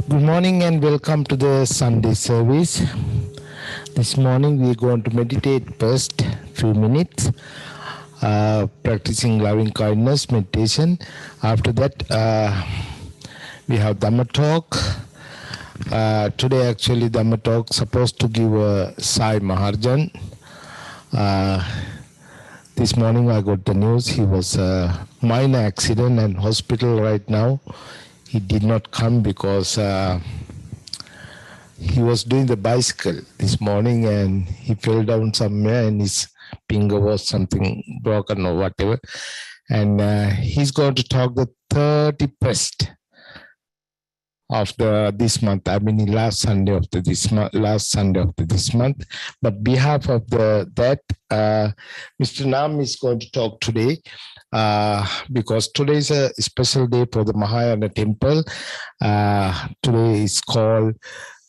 Good morning and welcome to the Sunday service. This morning we are going to meditate first few minutes, practicing loving kindness meditation. After that we have Dhamma Talk. Today actually Dhamma Talk supposed to give Sai Maharjan. This morning I got the news he was minor accident and hospital right now. He did not come because he was doing the bicycle this morning and he fell down somewhere and his finger was something broken or whatever. And he's going to talk the 31st of this month. I mean, last Sunday of this month. But behalf of that, Mr. Nam is going to talk today. Because today is a special day for the Mahayana temple. Today is called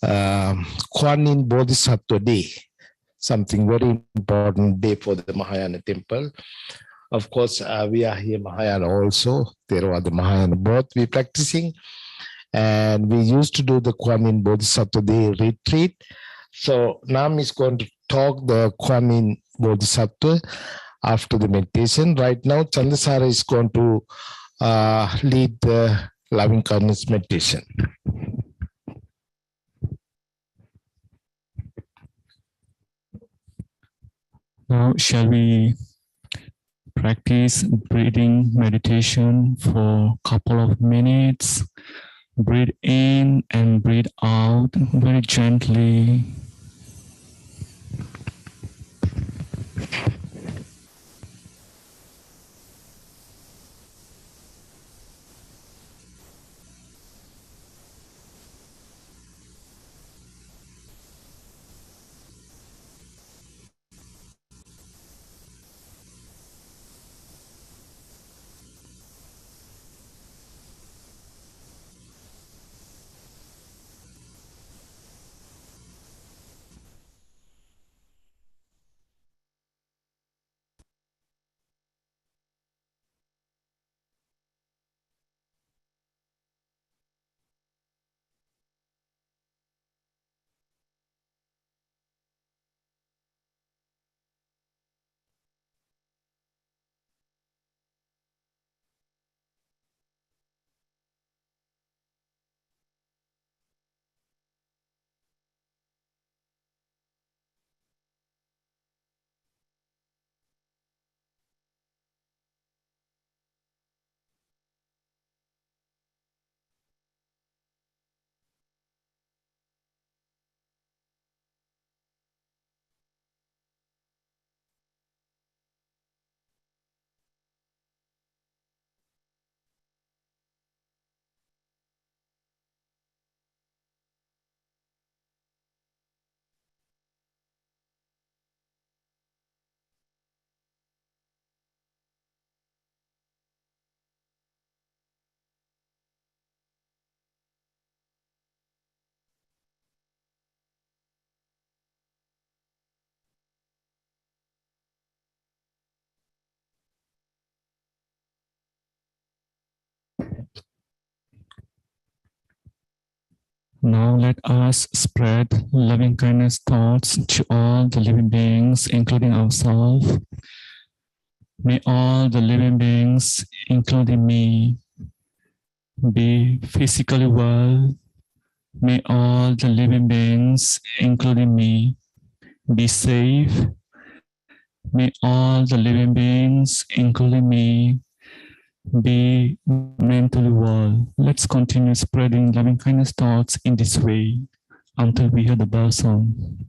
Kuan Yin Bodhisattva Day, something very important day for the Mahayana temple. Of course, we are here Mahayana also. There are the Mahayana both we practicing. And we used to do the Kuan Yin Bodhisattva Day retreat. So Nam is going to talk the Kuan Yin Bodhisattva after the meditation. Right now, Chandasara is going to lead the loving kindness meditation. Now, shall we practice breathing meditation for a couple of minutes? Breathe in and breathe out very gently. Now let us spread loving kindness thoughts to all the living beings, including ourselves. May all the living beings, including me, be physically well. May all the living beings, including me, be safe. May all the living beings, including me, be mentally well. Let's continue spreading loving kindness thoughts in this way until we hear the bell sound.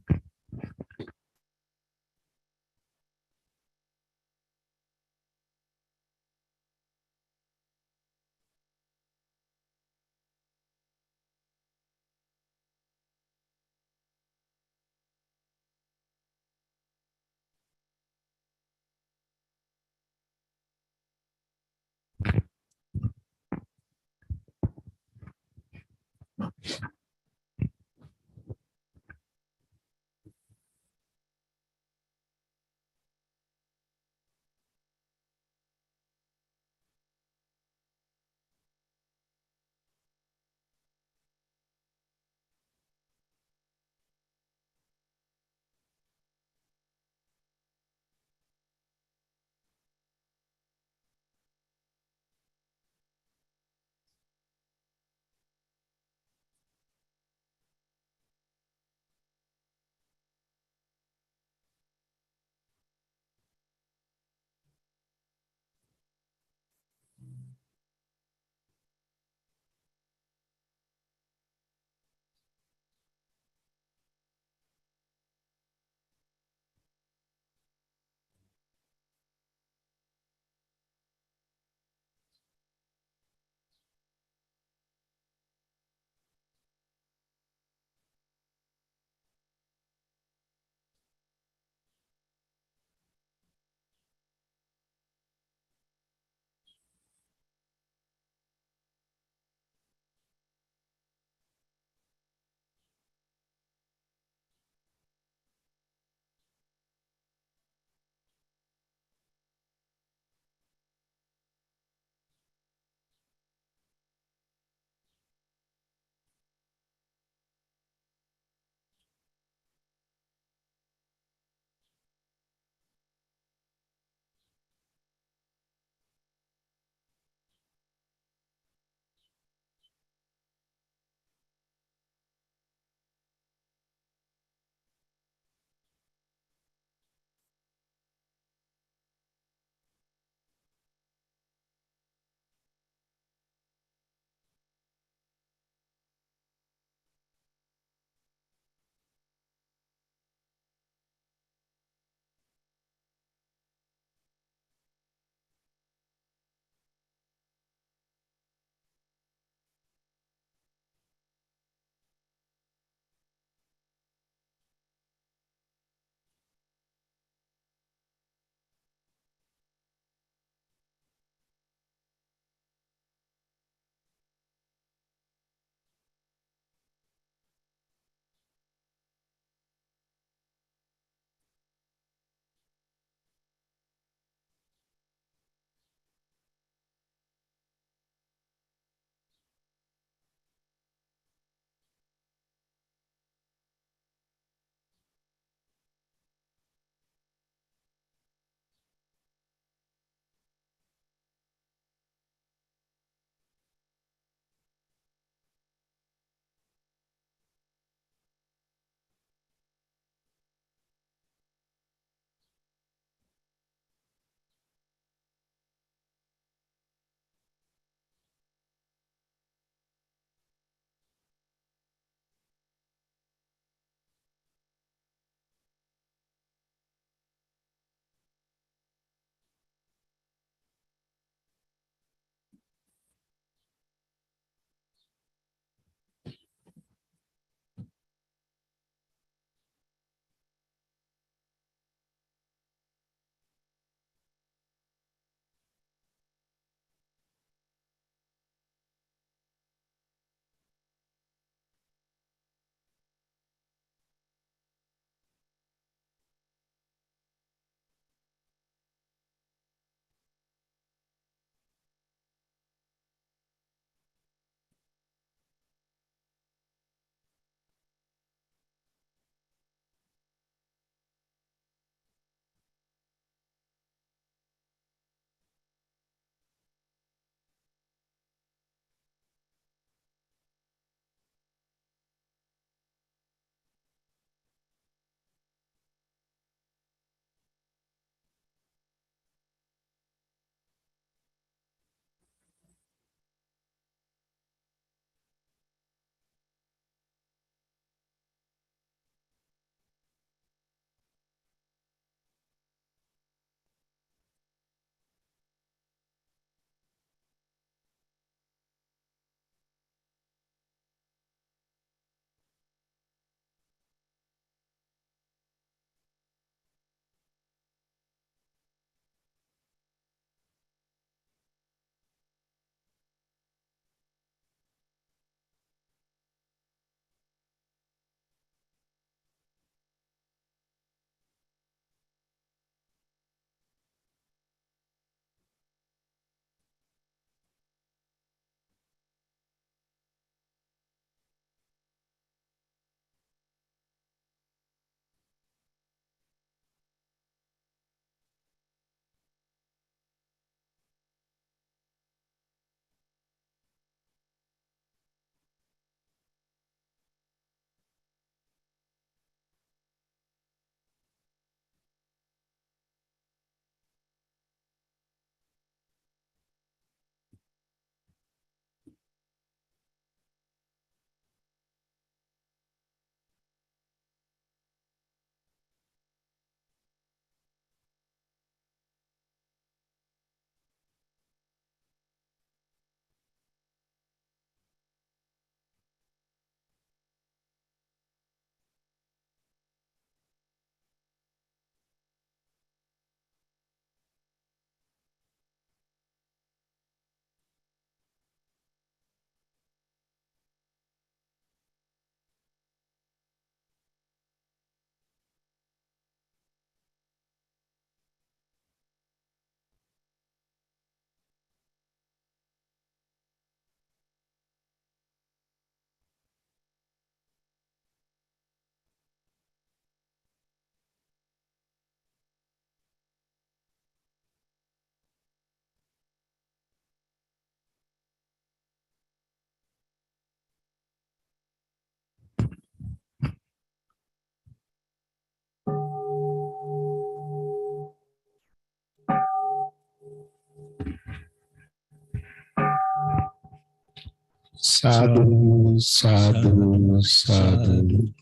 Sadhu, sadhu, sadhu.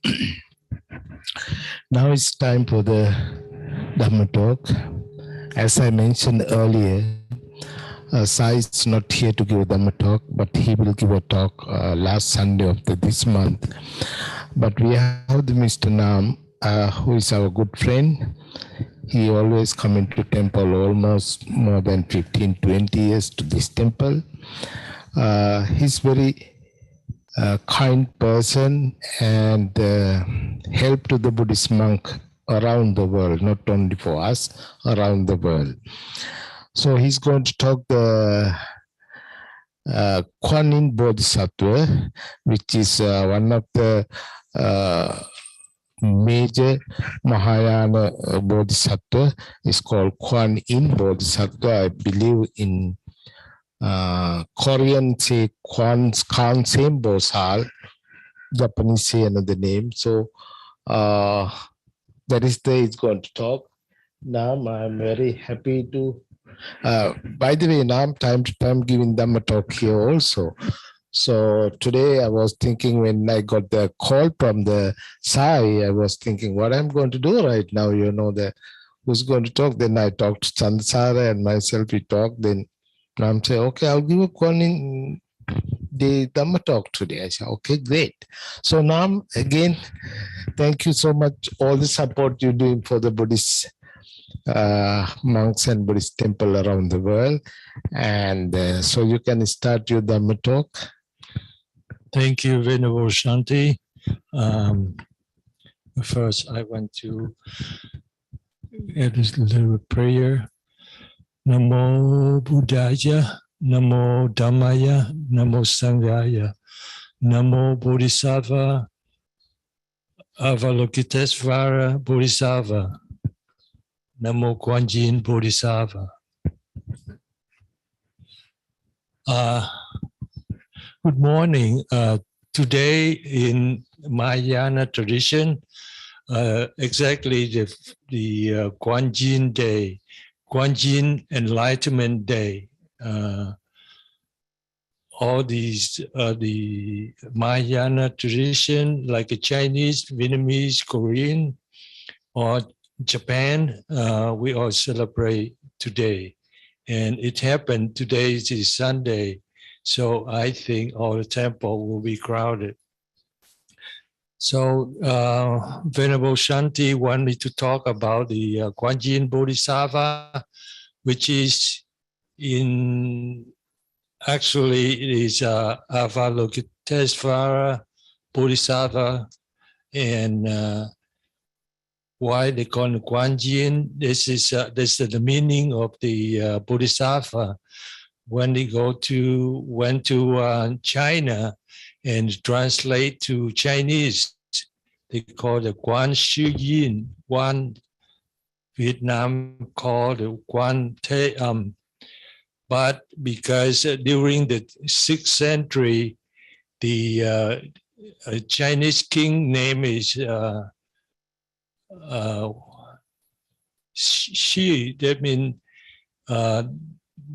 Now it's time for the Dhamma talk. As I mentioned earlier, Sai is not here to give a Dhamma talk, but he will give a talk last Sunday of this month. But we have the Mr. Nam, who is our good friend. He always come into temple almost more than 15, 20 years to this temple. He's very kind person and help to the Buddhist monk around the world, not only for us, around the world. So he's going to talk the Kuan Yin Bodhisattva, which is one of the major Mahayana Bodhisattva. Is called Kuan Yin Bodhisattva. I believe in Korean say Kwan Same Bosal, Japanese say another name. So that is the he's going to talk. Now I'm very happy to. By the way, now I'm time to time giving them a talk here also. So today I was thinking when I got the call from the Sai, I was thinking what I'm going to do right now. You know that who's going to talk. Then I talked to Chandasara and myself. We talked. Then I'm saying, okay, I'll give a Kuan Yin the Dhamma talk today. I said, okay, great. So now again, thank you so much all the support you're doing for the Buddhist monks and Buddhist temple around the world. And so you can start your Dhamma talk. Thank you, Venerable Shanti. First, I want to add a little prayer. Namo Buddhaya, Namo Dhammaya, Namo Sanghaya, Namo Bodhisattva, Avalokitesvara Bodhisattva, Namo Kuan Yin Bodhisattva. Good morning. Today in Mahayana tradition, exactly the Kuan Yin Day, Kuan Yin Enlightenment Day. All these the Mahayana tradition, like a Chinese, Vietnamese, Korean, or Japan, we all celebrate today. And it happened today is Sunday, so I think all the temple will be crowded. So Venerable Shanti wanted me to talk about the Kuan Yin Bodhisattva, which is actually it is Avalokitesvara Bodhisattva, and why they call it Kuan Yin. This is the meaning of the Bodhisattva. When they went to China and translate to Chinese, they call it Quan Shi Yin. One Vietnam called it Quan Te. But because during the 6th century, the Chinese king name is Shi. That means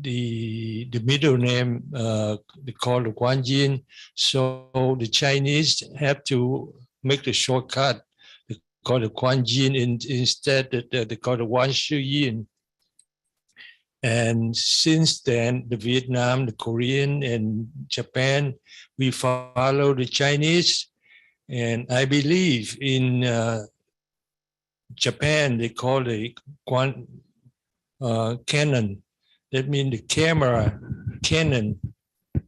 the middle name they call it Kuan Yin. So the Chinese have to make the shortcut. They call it Kuan Yin instead. They call it Wan Shi Yin. And since then, the Vietnam, the Korean, and Japan, we follow the Chinese. And I believe in Japan, they call it Canon. That means the camera, Canon.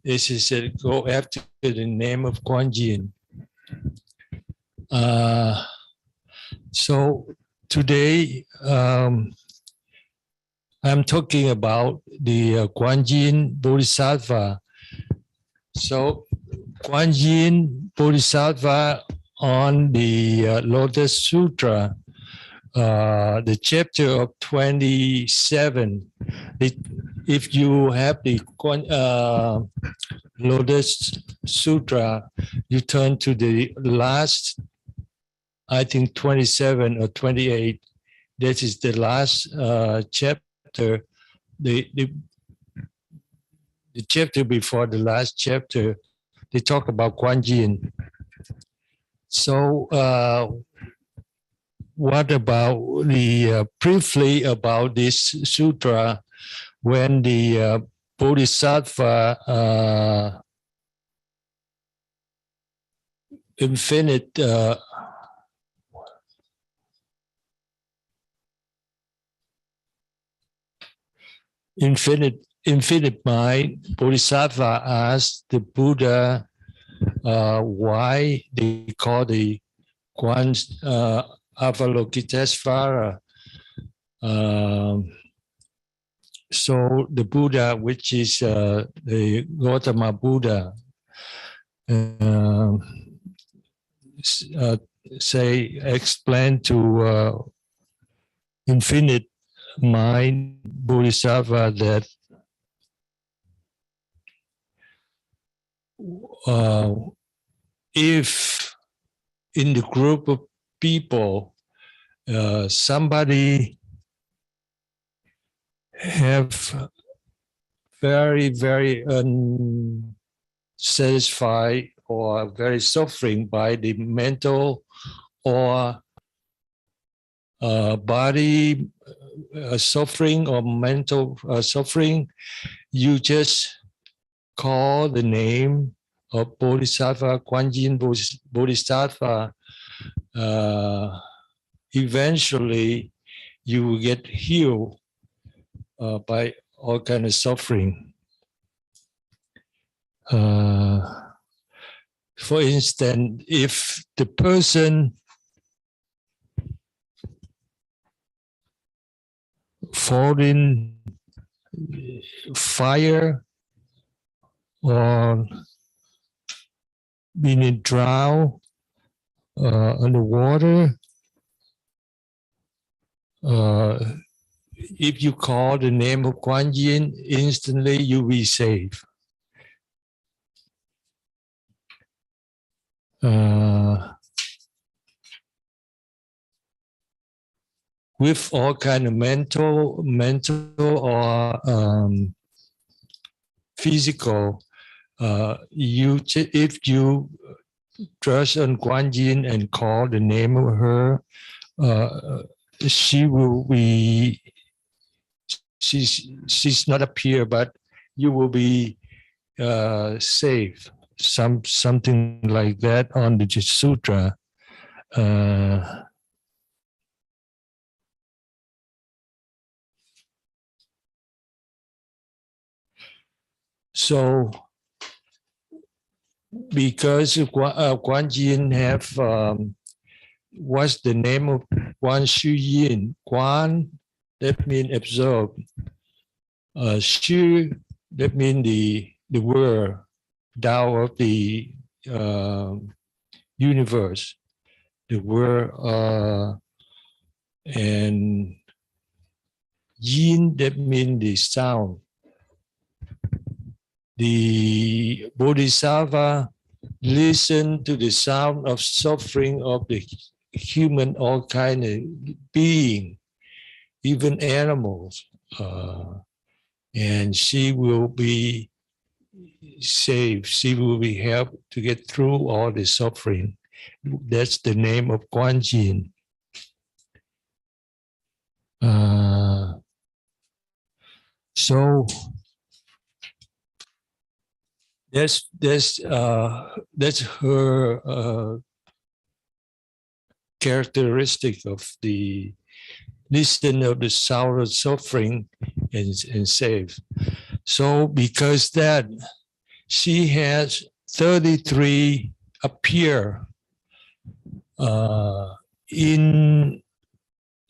This is go after the name of Kuan Yin. So today, I'm talking about the Kuan Yin Bodhisattva. So Kuan Yin Bodhisattva on the Lotus Sutra, the chapter of 27. If you have the Lotus Sutra, you turn to the last, I think 27 or 28. This is the last chapter the chapter before the last chapter, they talk about Kuan Yin. So what about the briefly about this sutra when the Bodhisattva infinite mind, Bodhisattva asked the Buddha why they call the Kwan Avalokitesvara. So the Buddha, which is the Gautama Buddha, explain to infinite mind Bodhisattva that if in the group of people somebody have very, very unsatisfied or very suffering by the mental or body suffering or mental suffering, you just call the name of Bodhisattva, Kuan Yin Bodhisattva. Eventually, you will get healed by all kind of suffering. For instance, if the person fall in fire or being drowned underwater, if you call the name of Kuan Yin, instantly you will be saved. With all kind of mental or physical, if you trust on Kuan Yin and call the name of her, she will be. She's not appear, but you will be saved. Something like that on the sutra. So, because Kuan Yin have what's the name of Kuan Shu Yin? Kuan, that means absorb. Shu, that means the word, Tao of the universe, the word, and Yin, that means the sound. The Bodhisattva listen to the sound of suffering of the human, all kind of being, even animals, and she will be saved. She will be helped to get through all the suffering. That's the name of Kuan Yin. So that's her characteristic of the listen of the sound of suffering and save. So because that, she has 33 appear in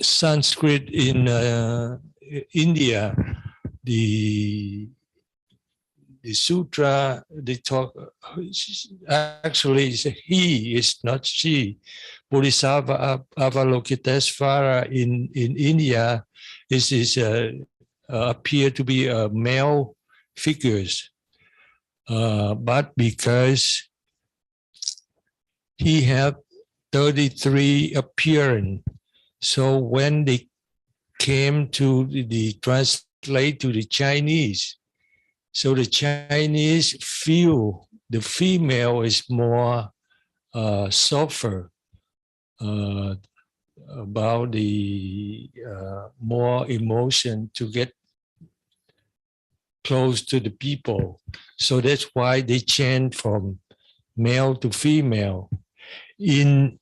Sanskrit in India. The sutra, they talk, actually he is not she. Bodhisattva Avalokitesvara in India is appear to be male figures, but because he have 33 appearance, so when they came to the translation translate to the Chinese. So the Chinese feel the female is more softer, about the more emotion to get close to the people. So that's why they chant from male to female. In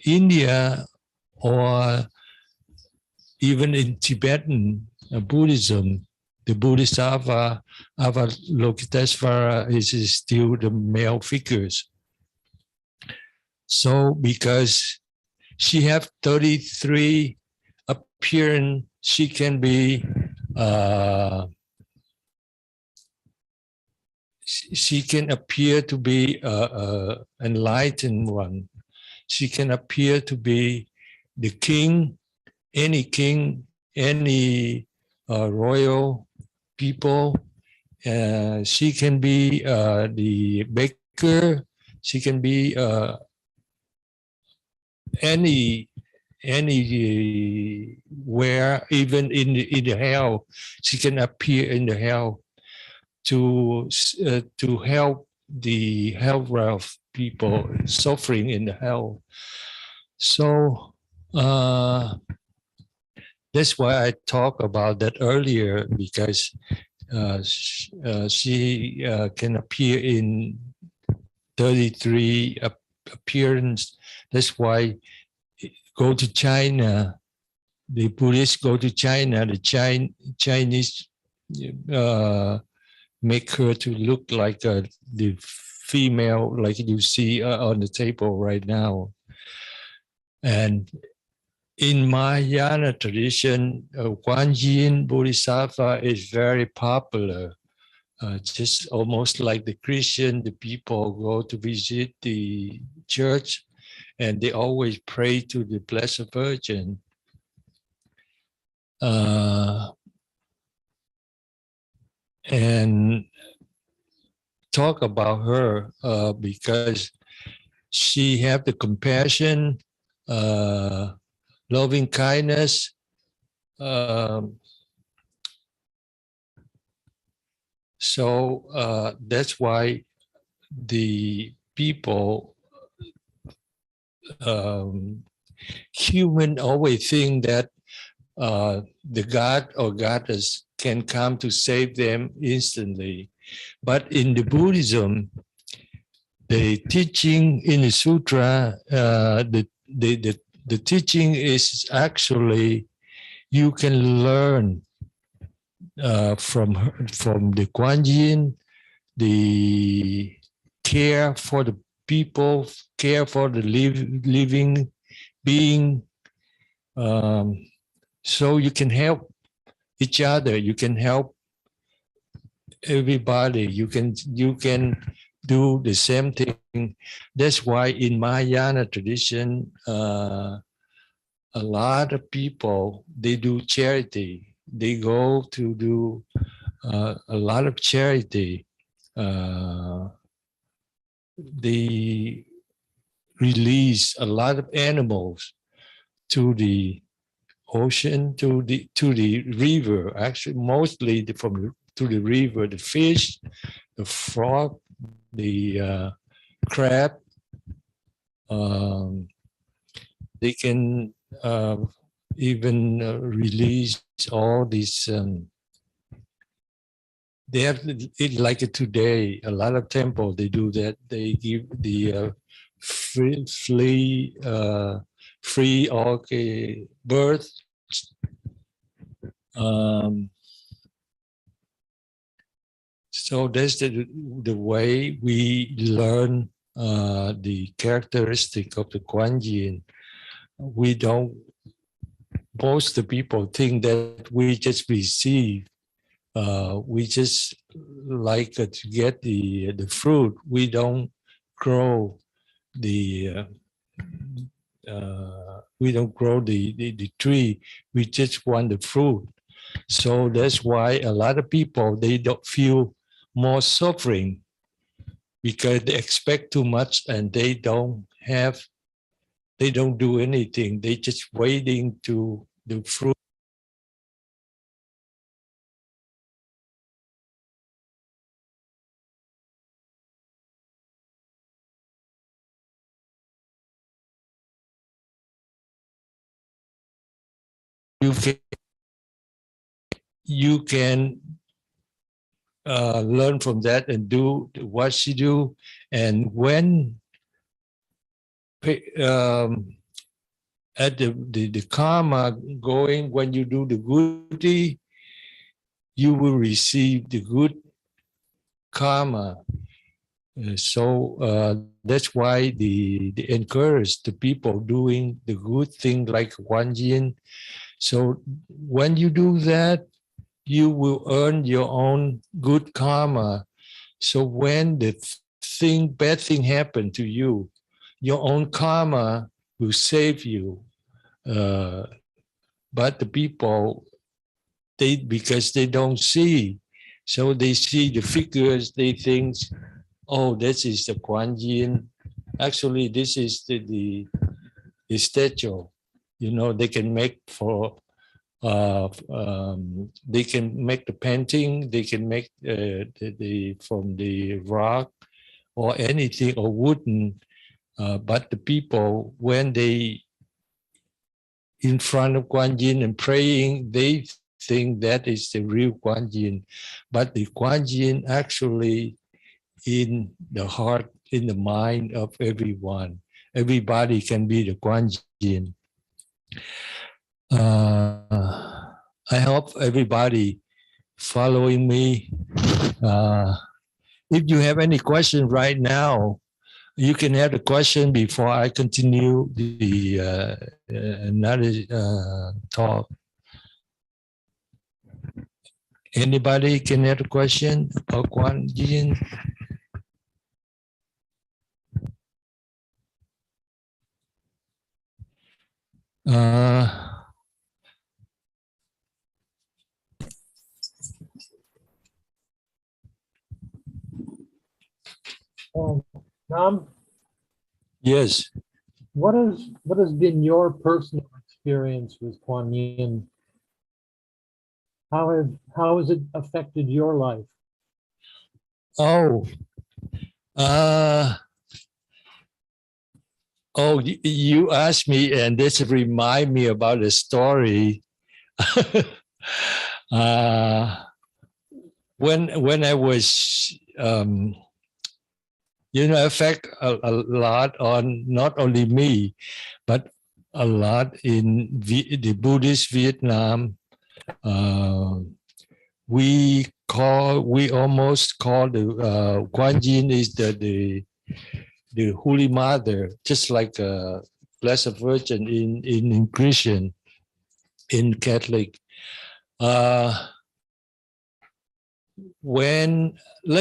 India or even in Tibetan Buddhism, the Bodhisattva, Avalokitesvara is still the male figures. So because she have 33 appearance, she can be she can appear to be enlightened one. She can appear to be the king, any royal people. She can be the baker. She can be anywhere, even in the hell. She can appear in the hell to help the hell-realm people suffering in the hell. So that's why I talked about that earlier, because she can appear in 33 appearance. That's why go to China, the Buddhists go to China, the Chinese make her to look like the female, like you see on the table right now. And in Mahayana tradition, Guan Yin Bodhisattva is very popular. Just almost like the Christian, the people go to visit the church and they always pray to the Blessed Virgin. And talk about her because she have the compassion, loving kindness, so that's why the people, human always think that the God or goddess can come to save them instantly. But in the Buddhism, the teaching in the sutra, the teaching is actually you can learn from the Guan Yin, the care for the people, care for the living being. So you can help each other. You can help everybody. You can do the same thing. That's why in Mahayana tradition, a lot of people, they do charity. They go to do a lot of charity. They release a lot of animals to the ocean, to the river. Actually, mostly to the river, the fish, the frog, the crab. They can even release all these. They have it like today. A lot of temples they do that. They give the free birth. So that's the way we learn the characteristic of the Guan Yin. We don't. Most of the people think that we just receive. We just like to get the fruit. We don't grow the tree. We just want the fruit. So that's why a lot of people, they don't feel more suffering because they expect too much and they don't do anything. They just waiting to the fruit. you can learn from that and do what she do. And when at the karma going, when you do the good deed, you will receive the good karma. So that's why they encourage the people doing the good thing like Kuan Yin. So when you do that, you will earn your own good karma. So when the bad thing happen to you, your own karma will save you. But the people, because they don't see, so they see the figures, they think, oh, this is the Kuan Yin. Actually, this is the statue. You know, they can make they can make the painting, they can make the from the rock or anything or wooden. But the people, when they in front of Kuan Yin and praying, they think that is the real Kuan Yin. But the Kuan Yin actually in the heart, in the mind of everyone. Everybody can be the Kuan Yin. I hope everybody following me. If you have any question right now, you can have the question before I continue the another talk. Anybody can have a question about Kuan Yin? Nam, Yes. what has been your personal experience with Kuan Yin? How has it affected your life? Oh, you asked me, and this remind me about a story. When I was, affect a lot on not only me, but a lot in the Buddhist Vietnam. We almost call the Kuan Yin is the Holy Mother, just like Blessed Virgin in Christian, in Catholic. Let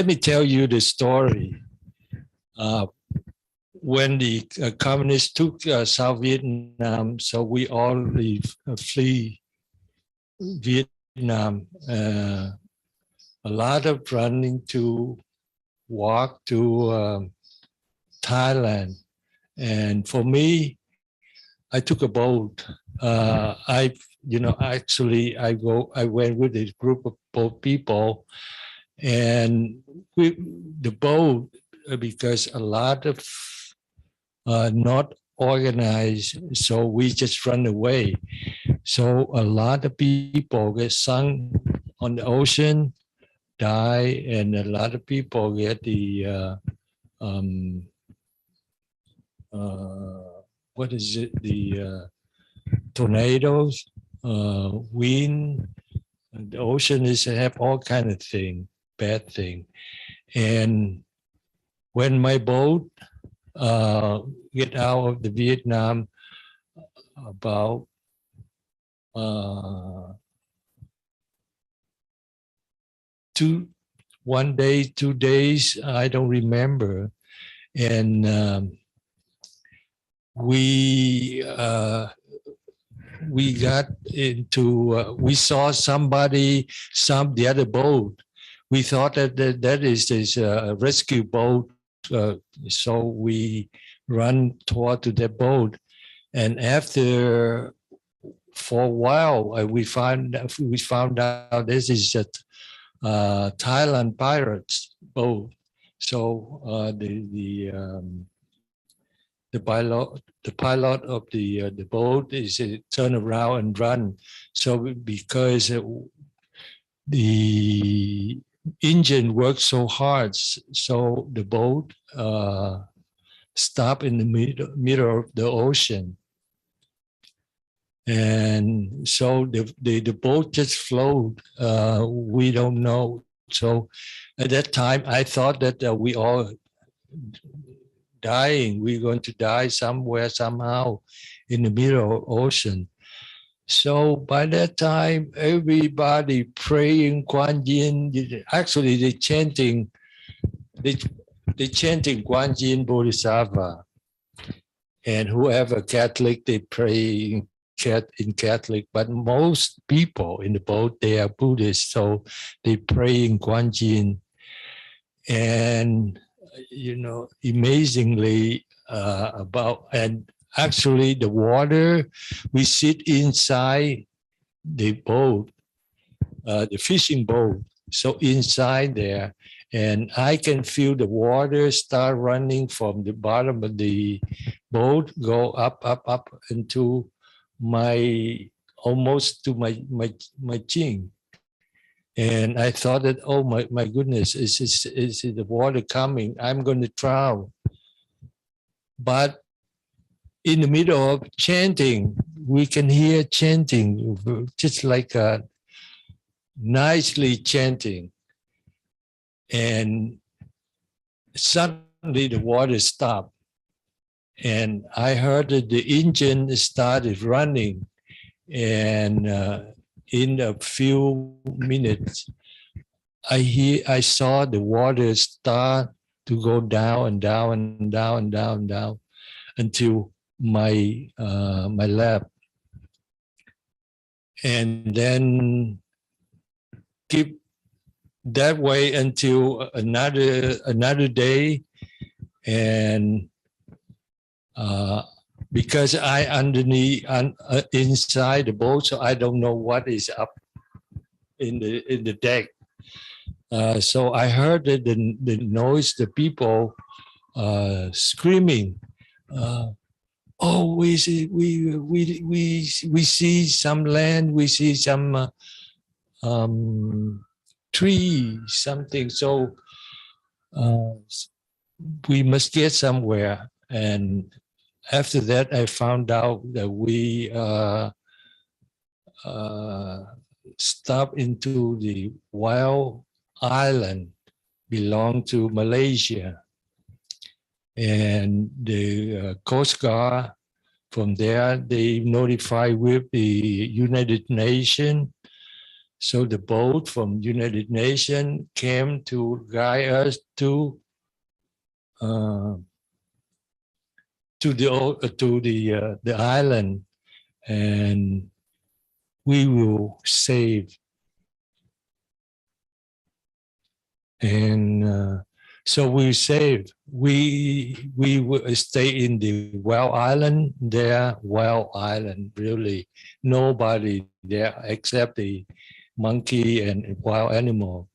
me tell you the story. When the communists took South Vietnam, so we all flee Vietnam. A lot of running to walk to Thailand, and for me, I took a boat. I went with a group of people, and the boat, because a lot of not organized, so we just run away. So a lot of people get sunk on the ocean, die, and a lot of people get the what is it? The tornadoes, wind. The ocean is have all kind of thing, bad thing. And when my boat get out of the Vietnam, about 1 day, 2 days, I don't remember. And we got into, we saw somebody, the other boat. We thought that is this rescue boat. So we run toward to the boat. And after, for a while, we found out this is a Thailand pirates boat. So the pilot of the boat is turn around and run. So because the engine works so hard, so the boat stopped in the middle of the ocean. And so the boat just float. We don't know. So at that time, I thought that we all dying. We're going to die somewhere, somehow, in the middle of the ocean. So by that time, everybody praying Kuan Yin. Actually, they chanting Kuan Yin Bodhisattva. And whoever Catholic, they pray in Catholic, but most people in the boat, they are Buddhist, so they pray in Kuan Yin. And, amazingly and actually the water, we sit inside the boat, the fishing boat, so inside there, and I can feel the water start running from the bottom of the boat, go up into almost to my chin. And I thought that, oh my goodness, is the water coming? I'm going to drown. But in the middle of chanting, we can hear chanting, just like nicely chanting. And suddenly the water stopped. And I heard that the engine started running. And in a few minutes, I saw the water start to go down and down and down and down and down until my lap, and then keep that way until another day. And because I underneath inside the boat, so I don't know what is up in the deck. So I heard the noise, the people screaming. Oh, we see some land, we see some tree, something. So we must get somewhere. And after that, I found out that we stopped into the wild island, belong to Malaysia. And the Coast Guard, from there, they notify with the United Nations. So the boat from United Nations came to guide us to the island, and we will save. And so we saved. We will stay in the wild island. There, wild island, really nobody there except the monkey and wild animal.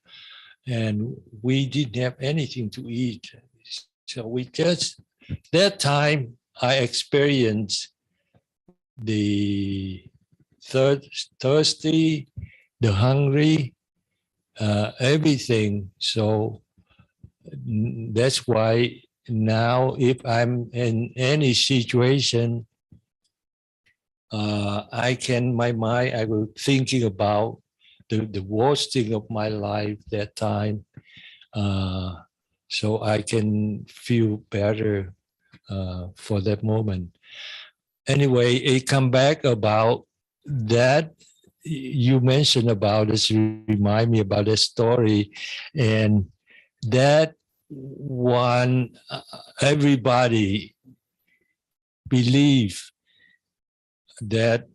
And we didn't have anything to eat. So we just, that time I experienced the thirsty, the hungry, everything. So that's why now if I'm in any situation, my mind, I will thinking about the worst thing of my life that time. So I can feel better for that moment. Anyway, it come back about that you mentioned about this, remind me about this story. And that one, everybody believe that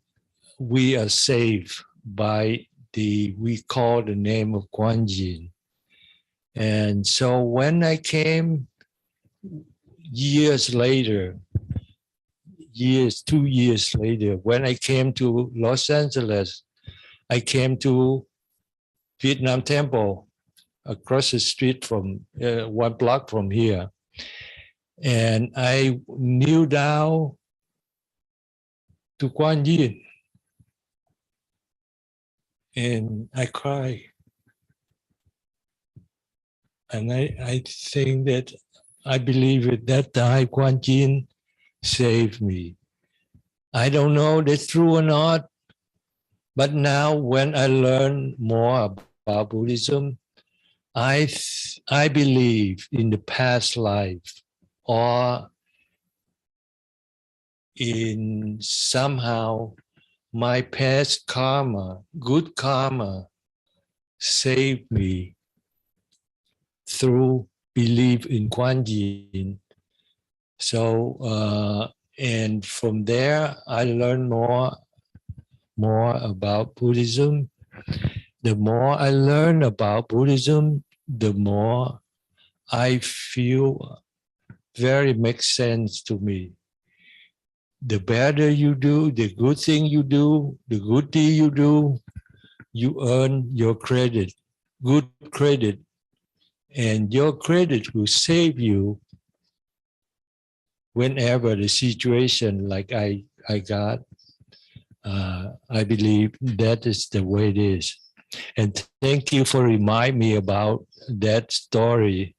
we are saved by we call the name of Kuan Yin. And so when I came 2 years later, when I came to Los Angeles, I came to Vietnam Temple across the street from 1 block from here. And I kneel down to Kuan Yin and I cry. And I think that I believe at that time Kuan Yin saved me. I don't know if that's true or not, but now when I learn more about Buddhism, I believe in the past life or in somehow my past karma, good karma, saved me through belief in Kuan Yin. So, and from there, I learned more about Buddhism. The more I learn about Buddhism, the more I feel very makes sense to me. The better you do, the good thing you do, the good deed you do, you earn your credit, good credit, and your credit will save you whenever the situation like I got. I believe that is the way it is. And thank you for reminding me about that story.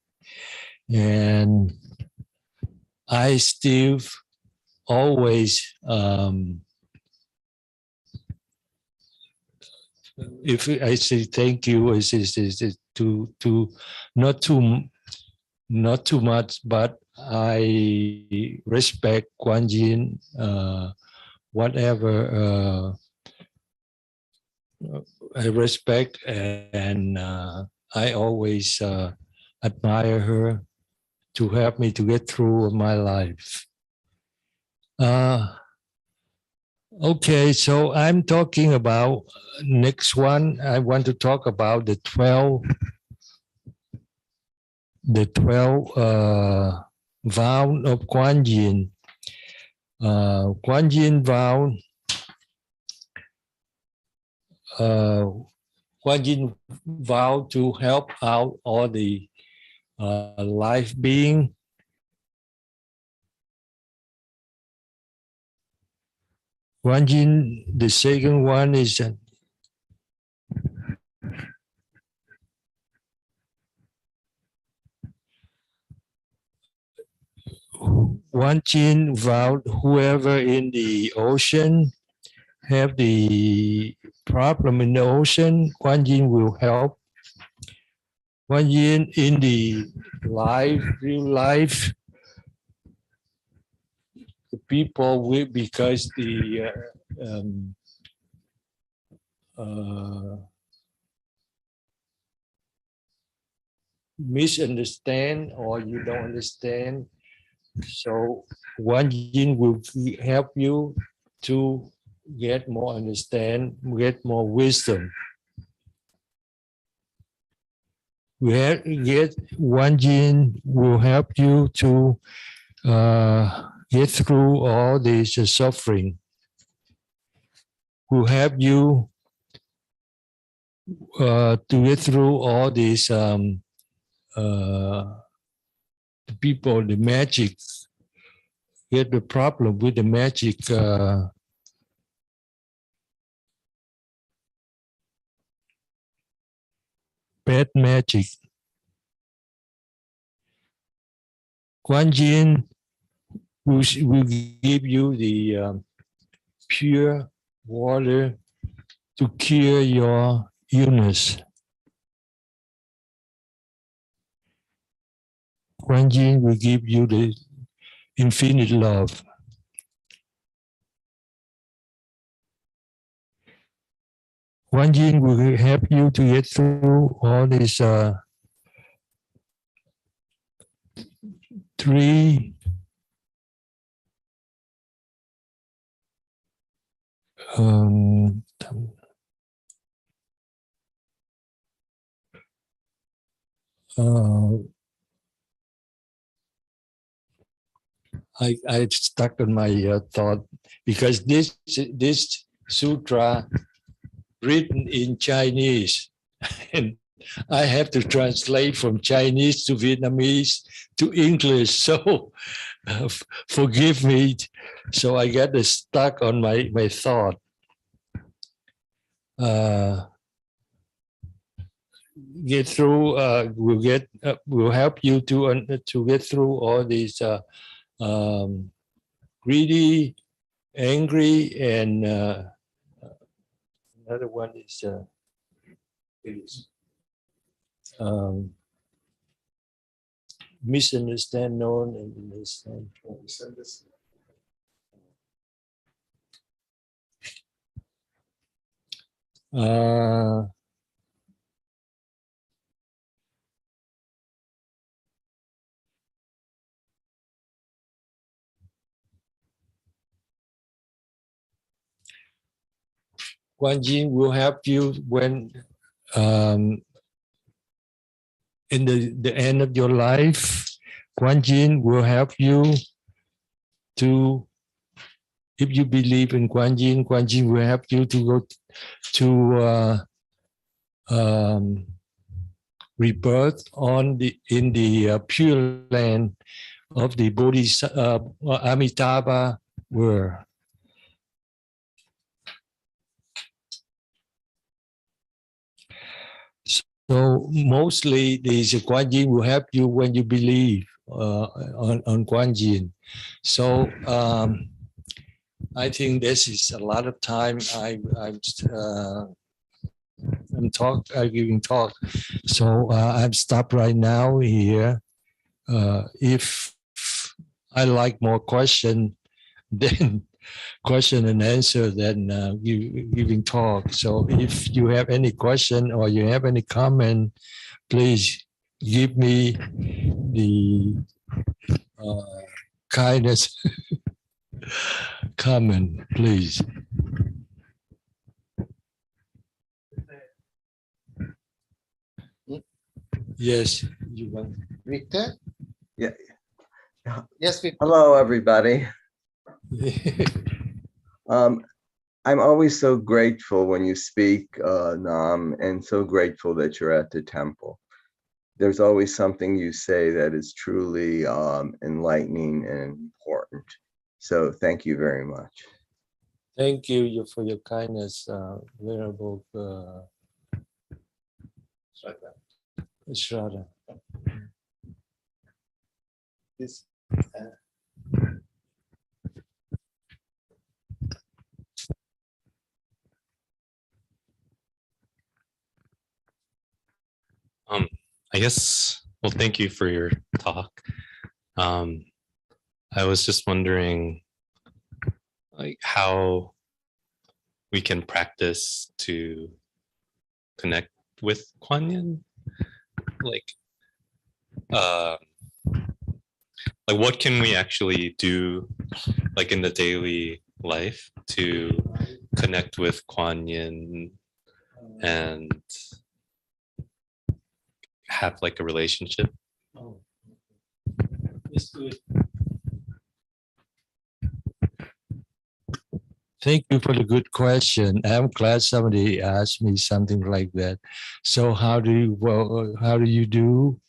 And I still always, if I say thank you, is to not too much, but I respect Kuan Yin, whatever I respect, and I always admire her to help me to get through my life. Okay, so I'm talking about next one. I want to talk about the 12 vow of Kuan Yin. Kuan Yin vow. Kuan Yin vow to help out all the life being. Kuan Yin, the second one is Kuan Yin vowed whoever in the ocean have the problem in the ocean, Kuan Yin will help. Kuan Yin in the real life, the people will, because the misunderstand or you don't understand, so Kuan Yin will help you to get more understand, get more wisdom. Kuan Yin will help you to get through all this suffering. Will help you to get through all these people, the magic, get the problem with the magic. Bad magic. Kuan Yin will give you the pure water to cure your illness. Kuan Yin will give you the infinite love. Kuan Yin will help you to get through all these three I stuck on my thought because this sutra written in Chinese and I have to translate from Chinese to Vietnamese to English. So forgive me. So I get stuck on my thought. Get through. We'll help you to get through all these greedy, angry, and another one is misunderstand known and understand. Guan Yin will help you when in the end of your life. Guan Yin will help you to, if you believe in Guan Yin will help you to go to rebirth in the pure land of the Amitabha world. So mostly the Guan Yin will help you when you believe on Guan Yin. So I think this is a lot of time I'm giving talk. So I'm stopped right now here. If I like more question, then question and answer than giving talk. So if you have any question or you have any comment, please give me the kindness comment, please. Yes, you want. Victor? Yeah. Yes, Victor. Hello, everybody. I'm always so grateful when you speak, Nam, and so grateful that you're at the temple. There's always something you say that is truly enlightening and important. So thank you very much. Thank you for your kindness, Venerable Shraddha. This, I guess, well, thank you for your talk. I was just wondering, like, how we can practice to connect with Kuan Yin. Like what can we actually do, like in the daily life, to connect with Kuan Yin and have like a relationship? Oh, that's good. Thank you for the good question. I'm glad somebody asked me something like that. So how do you do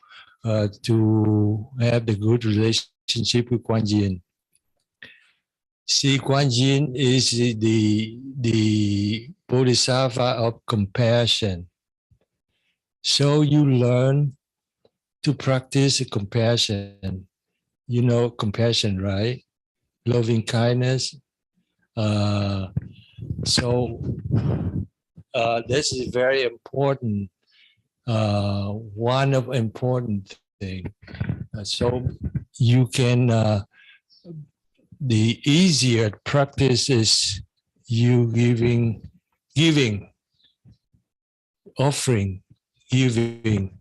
to have the good relationship with Kuan Yin? See, Kuan Yin is the Bodhisattva of compassion. So you learn to practice compassion. You know compassion, right? Loving kindness. So this is very important. One of important thing. So you can. The easier practice is you giving, offering, giving,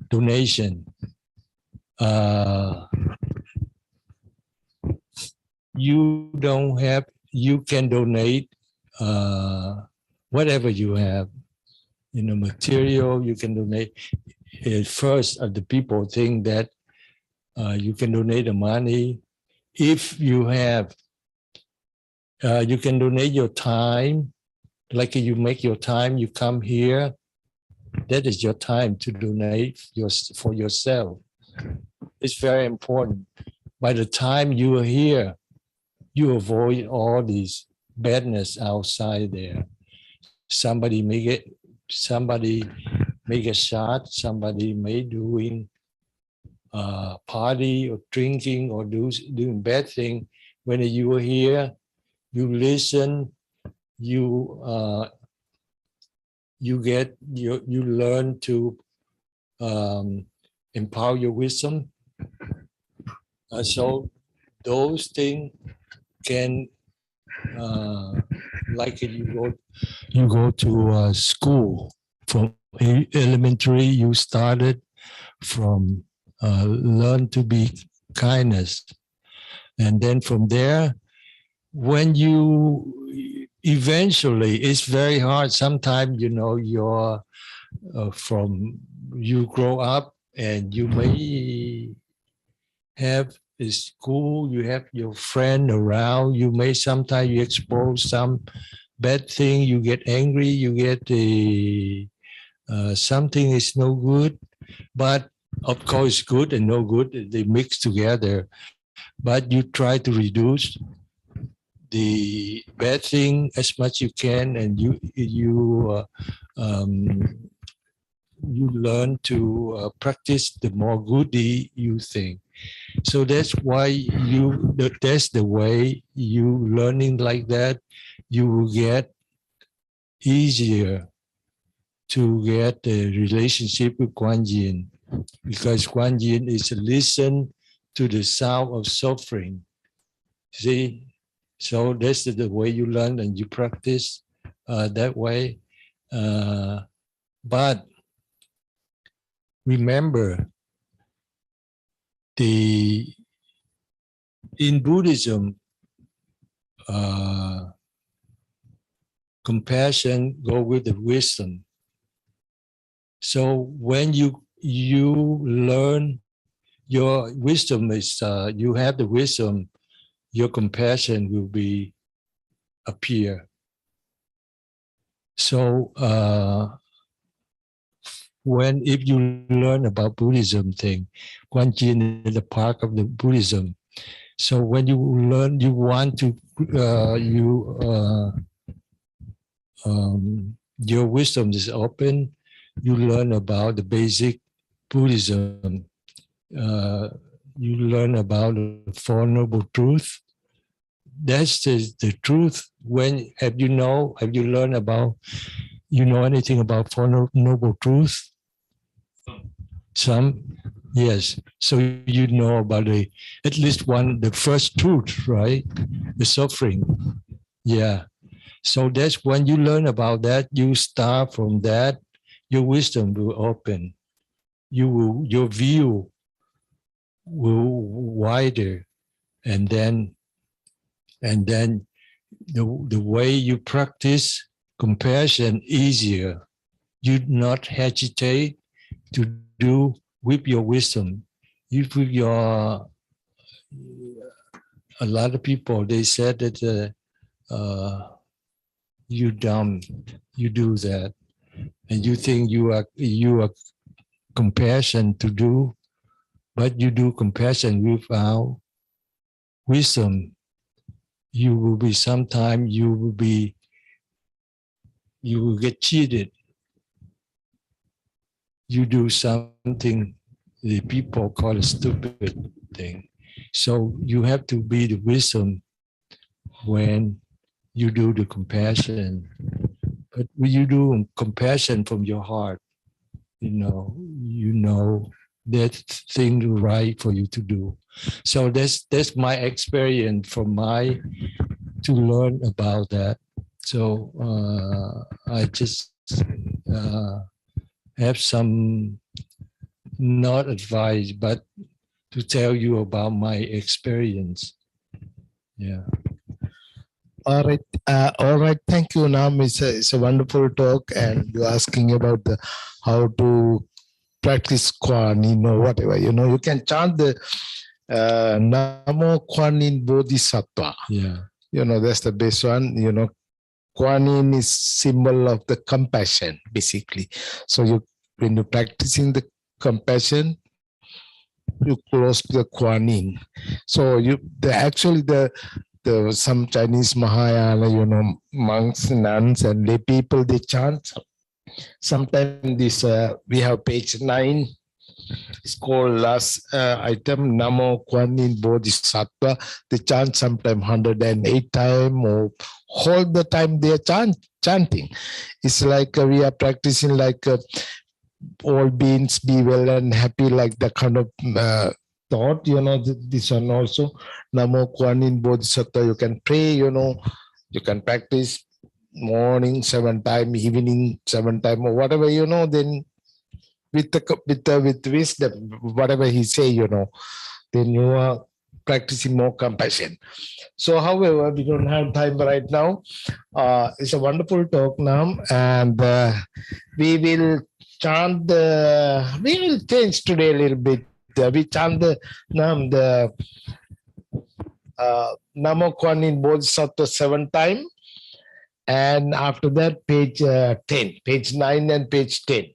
donation. You don't have. You can donate whatever you have, material. You can donate. At first, the people think that you can donate the money. If you have, you can donate your time. Like you make your time, you come here That is your time to donate for yourself. It's very important. By the time you are here, you avoid all these badness outside there. Somebody may get shot, somebody may doing party or drinking or doing bad thing. When you are here, you listen, you learn to empower your wisdom. So those things can, like you go to school from elementary. You started from learn to be kindness, and then from there, when you eventually, it's very hard. Sometimes you're you grow up and you may have a school, you have your friend around, you may sometimes you expose some bad thing, you get angry, you get something is no good, but of course good and no good, they mix together, but you try to reduce the bad thing as much you can, and you learn to practice the more goody you think. So that's why that's the way you learning like that, you will get easier to get a relationship with Kuan Yin, because Kuan Yin is a listen to the sound of suffering. See, so that's the way you learn and you practice that way. But remember, in Buddhism, compassion go with the wisdom. So when you learn, your wisdom is you have the wisdom, your compassion will appear. So if you learn about Buddhism thing, Kuan Yin is a part of the Buddhism. So when you learn, you want to your wisdom is open. You learn about the basic Buddhism. You learn about the Four Noble Truths. That's the truth. Have you learned about, anything about Four Noble Truths? Some, yes. So you know about at least the first truth, right? The suffering. Yeah. So that's when you learn about that, you start from that, your wisdom will open. Your view will wider, and then the way you practice compassion easier. You not hesitate to do with your wisdom. A lot of people, they said that you dumb, you do that, and you think you are compassion to do, but you do compassion without wisdom. You will get cheated. You do something the people call a stupid thing. So you have to be the wisdom when you do the compassion. But when you do compassion from your heart, you know that thing right for you to do. So that's my experience to learn about that. So I just have some, not advice, but to tell you about my experience. Yeah. All right. Thank you, Nam. It's a wonderful talk, and you're asking about how to practice Kuan, whatever. You can chant the Namo Kuan Yin Bodhisattva. Yeah. That's the best one. Kuan Yin is symbol of the compassion, basically. So when you're practicing the compassion, you close to the Kuan Yin. So some Chinese Mahayana, monks, nuns, and lay people, they chant. Sometimes this we have page 9. It's called last item, Namo Kuan Yin Bodhisattva. They chant sometimes 108 times, or all the time they are chanting. It's like we are practicing like all beings be well and happy, like that kind of thought. This one also, Namo Kuan Yin Bodhisattva. You can pray, you can practice morning 7 times, evening 7 times, or whatever, then with wisdom, whatever he say, then you are practicing more compassion. So, however, we don't have time right now. It's a wonderful talk now, and we will we will change today a little bit. We chant the Namo Kuan Yin Bodhisattva 7 times, and after that, page 10, page 9 and page 10.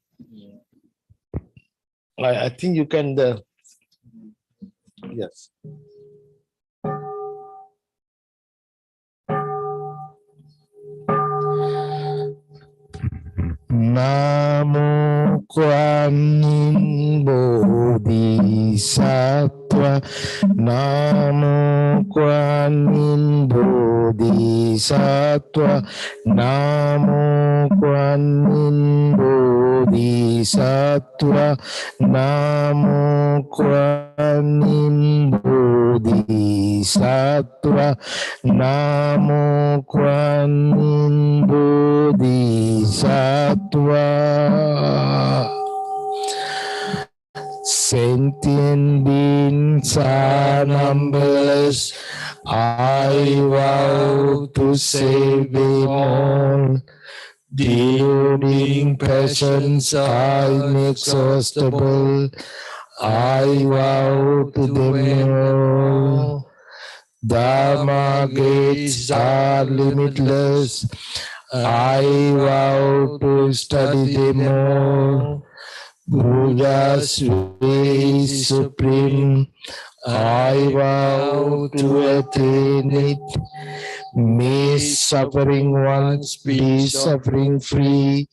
I think you can, yes. Namo Kuan Yin Bodhisattva, Namo Kuan Yin Bodhisattva, Namo Kuan Yin Bodhisattva, Namo Kuan Yin Bodhisattva, Namo Kuan Yin Bodhisattva. Sentient beings are numberless. I vow to save them all. Deluding passions are inexhaustible. I vow to them all. Dharma gates are limitless. I vow to study them all. Buddha's way is supreme. I vow to attain it. May suffering ones be suffering free,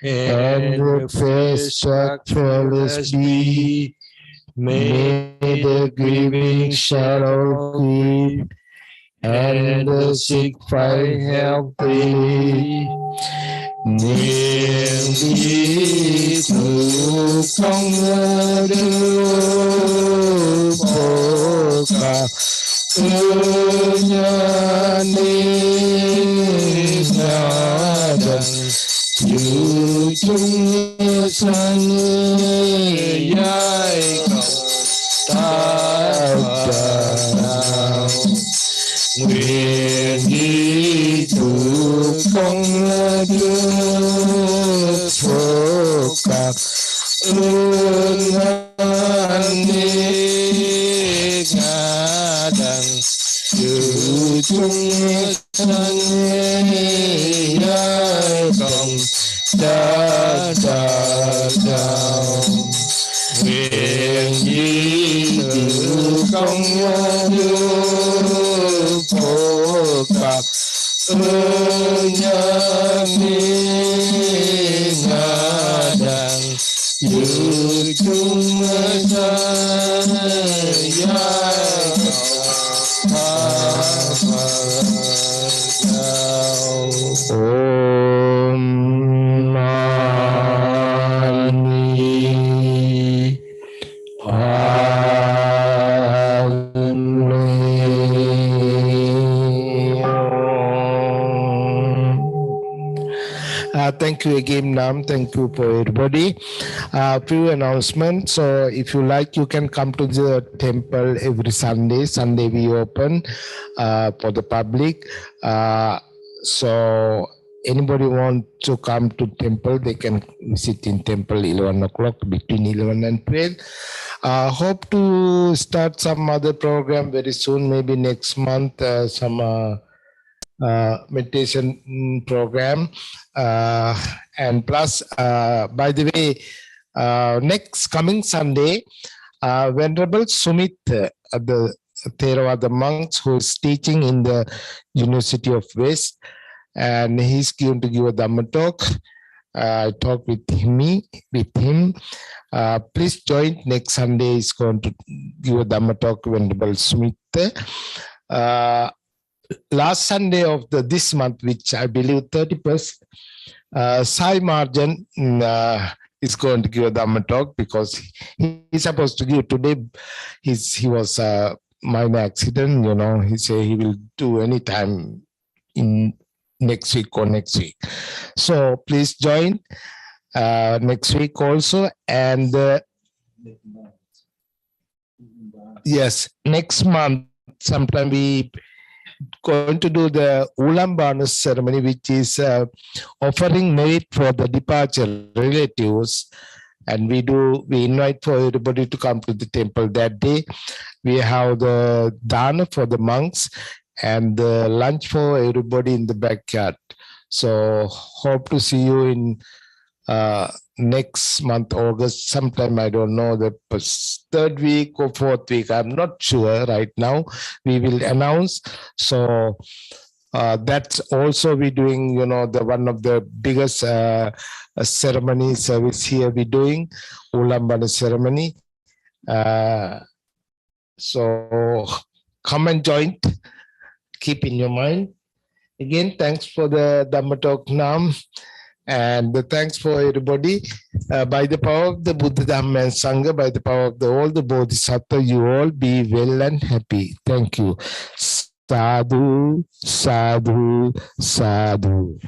and the face-struck fearless be. May the grieving shadow creep, and the sick find help thee. Niệm đi tu công đức Phổ Cả Nhân Ni Nhà Đằng Chư Chung Sanh Giai Cộng Ta Đạo Nguyện đi tu công đức Phổ Cả Ơn Ni Ngã Đằng Chư Chung Sanh Giai Cộng Ta Đạo Nguyện di tự công đức Phổ Cả ơn nhân ni ngã đằng dự chung sanh giai cộng Phật giáo. Om Mani Thank you again, Nam. Thank you for everybody. Few announcement. So if you like, you can come to the temple every Sunday. Sunday we open for the public. So anybody want to come to temple, they can visit in temple 11 o'clock, between 11 and 12. Hope to start some other program very soon, maybe next month, some meditation program. And plus, by the way, next coming Sunday, Venerable Sumit, the Theravada monks who is teaching in the University of West, and he's going to give a Dhamma talk. I talked with him. Please join next Sunday. He's going to give a Dhamma talk, Venerable Sumit. Last Sunday of this month, which I believe 31st, Sai Marjan is going to give a Dhamma talk because he's supposed to give today. He was minor accident, he said he will do anytime in next week. So please join next week also. And yes, next month, sometime we going to do the Ulambana ceremony, which is offering merit for the departure relatives. And we invite for everybody to come to the temple that day. We have the dana for the monks and the lunch for everybody in the backyard. So hope to see you in next month, August, sometime, I don't know, the third week or fourth week. I'm not sure right now. We will announce. So that's also we doing, the one of the biggest ceremony service here we doing, Ulambana ceremony. So come and join. Keep in your mind. Again, thanks for the Dhamma talk, Nam. And thanks for everybody. By the power of the Buddha, Dhamma and Sangha, by the power of all the Bodhisattva, you all be well and happy. Thank you. Sadhu, sadhu, sadhu.